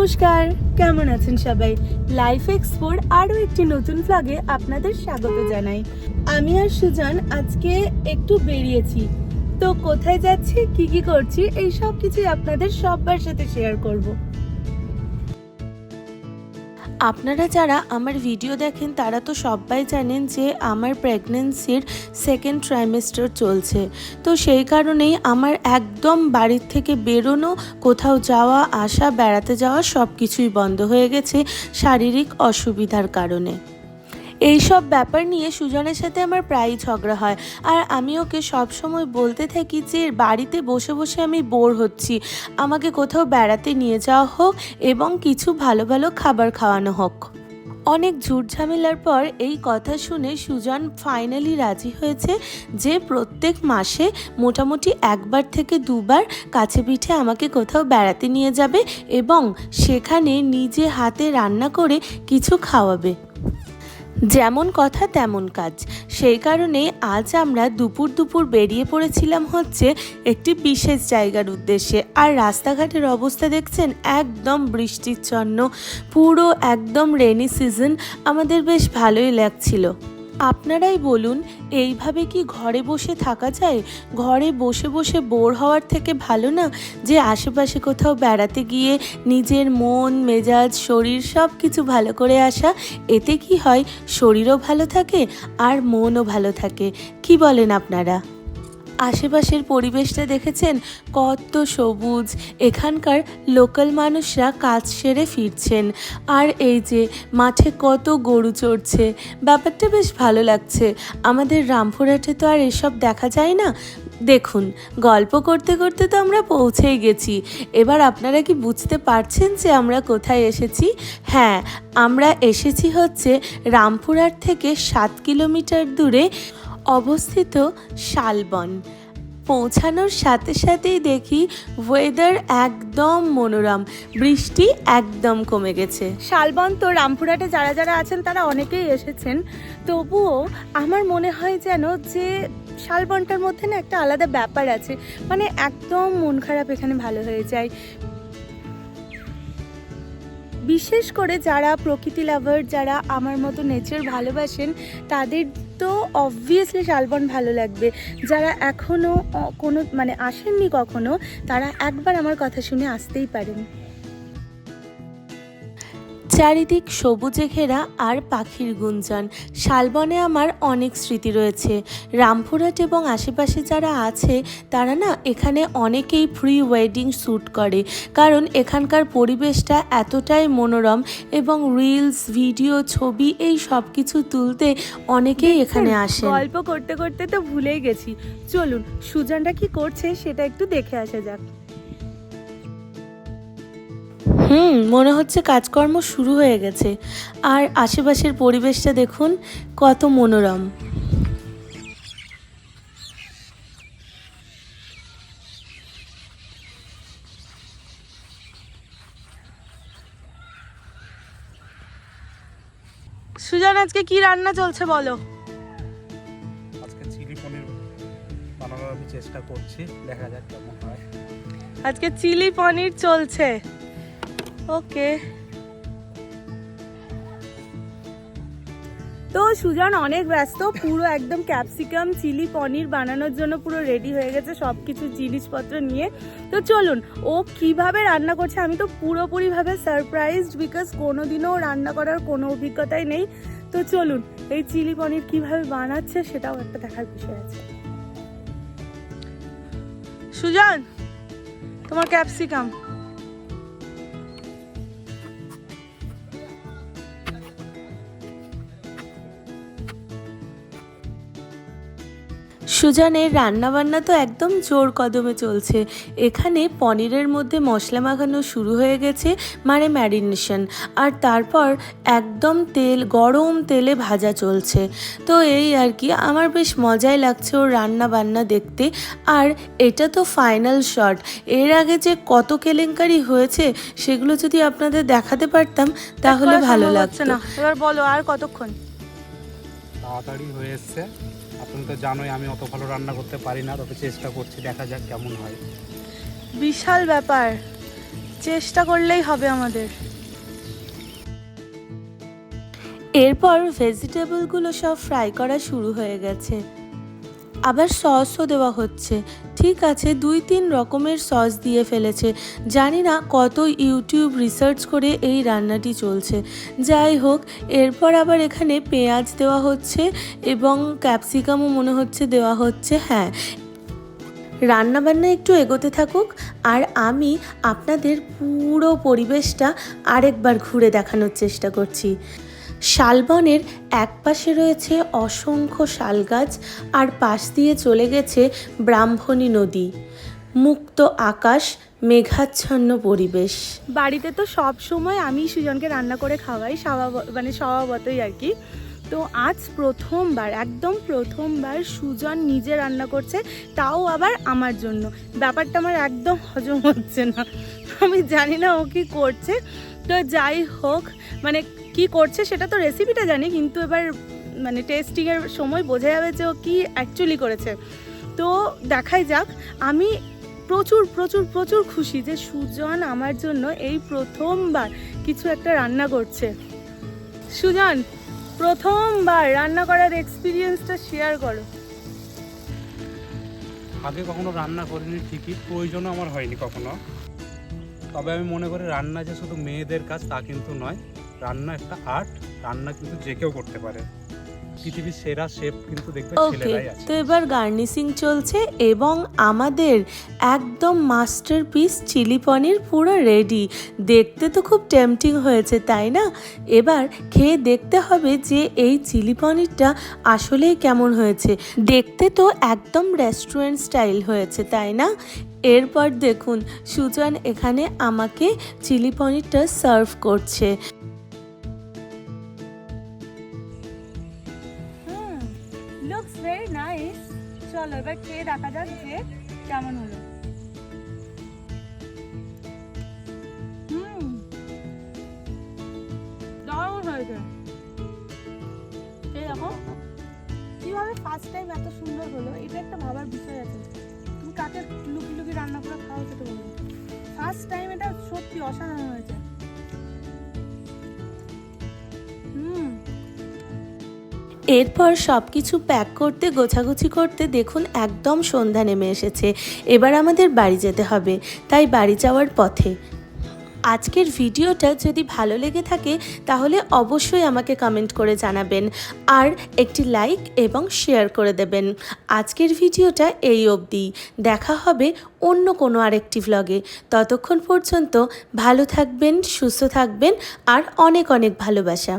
নমস্কার, কেমন আছেন সবাই? লাইফ এক্সপোর আরও একটি নতুন ভ্লগে আপনাদের স্বাগত জানাই। আমি আর সুজান আজকে একটু বেরিয়েছি। তো কোথায় যাচ্ছি, কি করছি, এই সব কিছুই আপনাদের সবার সাথে শেয়ার করব। আপনারা যারা আমার ভিডিও দেখেন তারা তো সবাই জানেন যে আমার প্রেগনেন্সির সেকেন্ড ট্রাইমেস্টার চলছে। তো সেই কারণেই আমার একদম বাড়ির থেকে বেরোনো, কোথাও যাওয়া আসা, বেড়াতে যাওয়া সব কিছুই বন্ধ হয়ে গেছে শারীরিক অসুবিধার কারণে। এই সব ব্যাপার নিয়ে সুজনের সাথে আমার প্রায়ই ঝগড়া হয়, আর আমি ওকে সবসময় বলতে থাকি যে বাড়িতে বসে বসে আমি বোর হচ্ছি, আমাকে কোথাও বেড়াতে নিয়ে যাওয়া হোক এবং কিছু ভালো ভালো খাবার খাওয়ানো হোক। অনেক ঝুট ঝামেলার পর এই কথা শুনে সুজন ফাইনালি রাজি হয়েছে যে প্রত্যেক মাসে মোটামুটি একবার থেকে দুবার কাছে পিঠে আমাকে কোথাও বেড়াতে নিয়ে যাবে এবং সেখানে নিজে হাতে রান্না করে কিছু খাওয়াবে। যেমন কথা তেমন কাজ। সেই কারণে আজ আমরা দুপুর বেরিয়ে পড়েছিলাম হচ্ছে একটি বিশেষ জায়গার উদ্দেশ্যে। আর রাস্তাঘাটের অবস্থা দেখছেন একদম বৃষ্টিচ্ছন্ন, পুরো একদম রেনি সিজন। আমাদের বেশ ভালোই লাগছিল। আপনারাই বলুন, এইভাবে কি ঘরে বসে থাকা যায়? ঘরে বসে বসে বোর হওয়ার থেকে ভালো না যে আশেপাশে কোথাও বেড়াতে গিয়ে নিজের মন মেজাজ শরীর সব কিছু ভালো করে আসা। এতে কি হয়, শরীরও ভালো থাকে আর মনও ভালো থাকে। কি বলেন আপনারা? আশেপাশের পরিবেশটা দেখেছেন কত সবুজ। এখানকার লোকাল মানুষরা কাজ সেরে ফিরছেন, আর এই যে মাঠে কত গরু চড়ছে, ব্যাপারটা বেশ ভালো লাগছে। আমাদের রামপুরহাটে তো আর এসব দেখা যায় না। দেখুন, গল্প করতে করতে তো আমরা পৌঁছেই গেছি। এবার আপনারা কি বুঝতে পারছেন যে আমরা কোথায় এসেছি? হ্যাঁ, আমরা এসেছি হচ্ছে রামপুরহাট থেকে 7 কিলোমিটার দূরে অবস্থিত শালবন। পৌঁছানোর সাথে সাথেই দেখি ওয়েদার একদম মনোরম, বৃষ্টি একদম কমে গেছে। শালবন তো রামপুরহাটে যারা যারা আছেন তারা অনেকেই এসেছেন, তবুও আমার মনে হয় যেন যে শালবনটার মধ্যে না একটা আলাদা ব্যাপার আছে। মানে একদম মন খারাপ এখানে ভালো হয়ে যায়। বিশেষ করে যারা প্রকৃতি লাভার, যারা আমার মতো নেচার ভালোবাসেন, তাদের তো অবভিয়াসলি শালবন ভালো লাগবে। যারা এখনও কোনো আসেননি কখনো, তারা একবার আমার কথা শুনে আসতেই পারেন। চারিদিক সবুজে ঘেরা আর পাখির গুঞ্জন। শালবনে আমার অনেক স্মৃতি রয়েছে। রামপুরহাট এবং আশেপাশে যারা আছে তারা না এখানে অনেকেই প্রি ওয়েডিং শ্যুট করে, কারণ এখানকার পরিবেশটা এতটাই মনোরম এবং রিলস ভিডিও ছবি এই সব কিছু তুলতে অনেকেই এখানে আসে। গল্প করতে করতে তো ভুলেই গেছি। চলুন সুজানটা কি করছে সেটা একটু দেখে আসা যাক। মনে হচ্ছে কাজকর্ম শুরু হয়ে গেছে। আর আশেপাশের পরিবেশটা দেখুন কত মনোরম। সুজান, আজকে কি রান্না চলছে বলো? আজকে চিলি পনির বানানোর আমি চেষ্টা করছি, দেখা যাক কেমন হয়। আজকে চিলি পনির চলছে। ওকে। তো সুজান অনেক ব্যস্ত, পুরো একদম ক্যাপসিকাম চিলি পনির বানানোর জন্য পুরো রেডি হয়ে গেছে সব কিছু জিনিসপত্র নিয়ে। তো চলুন ও কিভাবে রান্না করছে, আমি তো পুরোপুরিভাবে সারপ্রাইজড, বিকজ কোনোদিনও রান্না করার কোনো অভিজ্ঞতাই নেই। তো চলুন এই চিলি পনির কিভাবে বানাচ্ছে সেটাও একটা দেখার বিষয় আছে। সুজান, তোমার ক্যাপসিকাম। সুজানের রান্নাবান্না তো একদম জোর কদমে চলছে। এখানে পনিরের মধ্যে মশলা মাখানো শুরু হয়ে গেছে, ম্যারিনেশন, আর তারপর একদম গরম তেলে ভাজা চলছে। তো এই আর কি, আমার বেশ মজাই লাগছে ওর রান্না বান্না দেখতে। আর এটা তো ফাইনাল শট। এর আগে যে কত কেলেঙ্কারি হয়েছে সেগুলো যদি আপনাদের দেখাতে পারতাম তাহলে ভালো লাগতো না। এবার বলো, আর কতক্ষণ? তাড়াতাড়ি হয়ে এসছে। আপনি তো জানোই আমি অত ভালো রান্না করতে পারি না, তবে চেষ্টা করছি, দেখা যাক কেমন হয়। বিশাল ব্যাপার। চেষ্টা করলেই হবে আমাদের। এরপর ভেজিটেবলগুলো সব ফ্রাই করা শুরু হয়ে গেছে, আবার সসও দেওয়া হচ্ছে। ঠিক আছে, 2-3 রকমের সস দিয়ে ফেলেছে। জানি না কত ইউটিউব রিসার্চ করে এই রান্নাটি চলছে। যাই হোক, এরপর আবার এখানে পেঁয়াজ দেওয়া হচ্ছে এবং ক্যাপসিকামও মনে হচ্ছে দেওয়া হচ্ছে। হ্যাঁ, রান্নাবান্না একটু এগোতে থাকুক আর আমি আপনাদের পুরো পরিবেশটা আরেকবার ঘুরে দেখানোর চেষ্টা করছি। শালবনের এক পাশে রয়েছে অসংখ্য শাল গাছ আর পাশ দিয়ে চলে গেছে ব্রাহ্মণী নদী, মুক্ত আকাশ, মেঘাচ্ছন্ন পরিবেশ। বাড়িতে তো সব সময় আমি সুজনকে রান্না করে খাওয়াই, স্বভাবতই আর কি। তো আজ প্রথমবার, একদম প্রথমবার সুজন নিজে রান্না করছে, তাও আবার আমার জন্য। ব্যাপারটা আমার একদম হজম হচ্ছে না। আমি জানি না ও কি করছে। তো যাই হোক, মানে কি করছে সেটা তো রেসিপিটা জানি, কিন্তু এবার মানে টেস্টিংয়ের সময় বোঝা যাবে যে ও কি অ্যাকচুয়ালি করেছে। তো দেখাই যাক। আমি প্রচুর প্রচুর প্রচুর খুশি যে সুজন আমার জন্য এই প্রথমবার কিছু একটা রান্না করছে। সুজন, প্রথমবার রান্না করার এক্সপিরিয়েন্সটা শেয়ার করো। আগে কখনো রান্না করিনি ঠিকই, প্রয়োজনও আমার হয়নি কখনো। তবে আমি মনে করি রান্না যে শুধু মেয়েদের কাজ তা কিন্তু নয়। রান্না একটা আর্ট, রান্না কিন্তু যে কেউ করতে পারে। পৃথিবীর সেরা শেফ কিন্তু দেখবে ওকে, ছেলেরাই আছে। তো এবার গার্নিশিং চলছে এবং আমাদের একদম মাস্টারপিস চিলি পনির পুরো রেডি। দেখতে তো খুব টেম্পটিং হয়েছে, তাই না? এবার খেয়ে দেখতে হবে যে এই চিলি পনিরটা আসলেই কেমন হয়েছে। দেখতে তো একদম রেস্টুরেন্ট স্টাইল হয়েছে, তাই না? এরপর দেখুন সুজন এখানে আমাকে চিলি পনিরটা সার্ভ করছে। Looks very nice. চলো এবার খেয়ে দেখা যাক যে কেমন হলো। দারুণ হয়েছে। এই দেখো কিভাবে ফার্স্ট টাইম এত সুন্দর হলো, এটা একটা ভাবার বিষয় আছে। তুমি কাকে লুকি লুকি রান্না করে খাও সেটা বলো। ফার্স্ট টাইম এটা সত্যি অসাধারণ হয়েছে। এরপর সব কিছু প্যাক করতে, গোছাগুছি করতে দেখুন একদম সন্ধ্যা নেমে এসেছে। এবার আমাদের বাড়ি যেতে হবে, তাই বাড়ি যাওয়ার পথে। আজকের ভিডিওটা যদি ভালো লেগে থাকে তাহলে অবশ্যই আমাকে কমেন্ট করে জানাবেন আর একটি লাইক এবং শেয়ার করে দেবেন। আজকের ভিডিওটা এই অবধি। দেখা হবে অন্য কোনো আরেকটি ভ্লগে। ততক্ষণ পর্যন্ত ভালো থাকবেন, সুস্থ থাকবেন আর অনেক অনেক ভালোবাসা।